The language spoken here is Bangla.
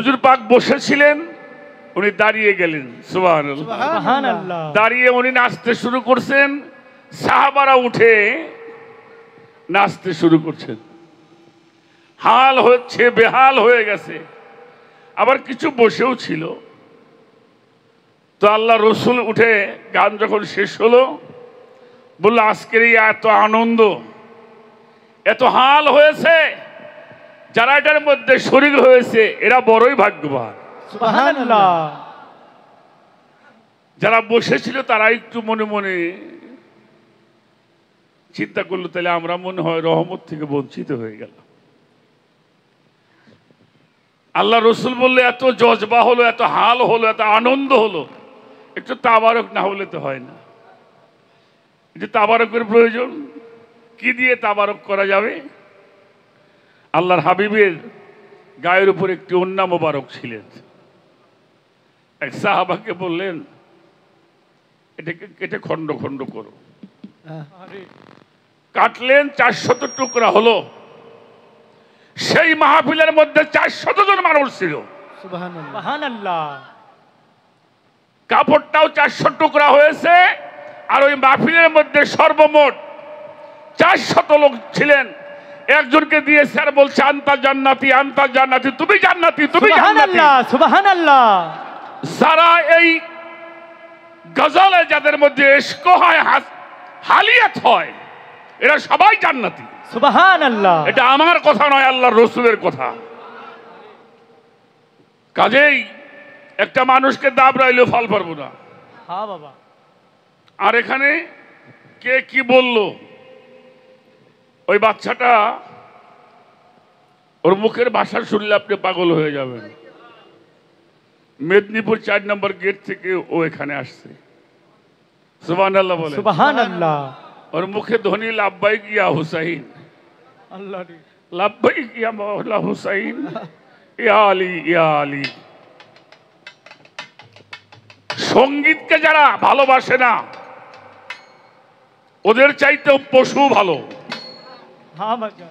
হুজুর পাক বসেছিলেন, উনি দাঁড়িয়ে গেলেন। সুবহানাল্লাহ। দাঁড়িয়ে উনি নাচতে শুরু করছেন, সাহাবারা উঠে নাচতে শুরু করছেন। হাল হচ্ছে, বেহাল হয়ে গেছে। আবার কিছু বসেও ছিল। তো আল্লাহ রসুল উঠে গান যখন শেষ হলো, বলল আজকের এই এত আনন্দ, এত হাল হয়েছে, যারা এটার মধ্যে শরীক হয়েছে এরা বড়ই ভাগ্যবান। সুবহানাল্লাহ। যারা বসেছিল তারা একটু মনে মনে চিন্তা করলো, তাহলে আমরা মনে হয় রহমত থেকে বঞ্চিত হয়ে গেল। আল্লাহ রসুল বললে এত জজবা হলো, এত হাল হলো, এত আনন্দ হলো, একটু তাবারক না হলে তো হয় না। একটু তাবারকের প্রয়োজন। কি দিয়ে তাবারক করা যাবে? আল্লাহর হাবিবের গায়ের উপর একটি ওন্না মোবারক ছিলেন। এক সাহাবাকে বললেন, এটাকে কেটে খণ্ড খণ্ড করো। কাটলেন, 400 টুকরা হলো। সেই মাহফিলের মধ্যে 400 জন মানুষ ছিল। সুবহানাল্লাহ। কাপড়টাও 400 টুকরা হয়েছে। আর ওই মাহফিলের মধ্যে সর্বমোট 400 লোক ছিলেন। একজনকে দিয়ে স্যার বলছে, আনতা জান্নাতি, আনতা জান্নাতি, তুমি জান্নাতি, তুমি জান্নাতি। সুবহানাল্লাহ। সারা এই গজলে যাদের মধ্যে ইশক হয়, হালিয়াত হয়, এরা সবাই জান্নাতি। সুবহানাল্লাহ। এটা আমার কথা নয়, আল্লাহর রসুলের কথা। কাজেই একটা মানুষকে দাবড়াইলেও ফল পারবো না। হ্যাঁ বাবা। আর এখানে কে কি বলল, ওই বাচ্চাটা, ওর মুখের ভাষা শুনলে আপনি পাগল হয়ে যাবেন। মেদিনীপুর 4 নম্বর গেট থেকে ও এখানে আসছে। সুবহানাল্লাহ বলে। সুবহানাল্লাহ। ওর মুখে ধ্বনি লাব্বাইক ইয়া হুসাইন, আল্লাহ লাব্বাইক ইয়া মাওলা হুসাইন, ইয়া আলী, ইয়া আলী। সঙ্গীতকে যারা ভালোবাসে না, ওদের চাইতেও পশু ভালো। হ্যাঁ বাবা।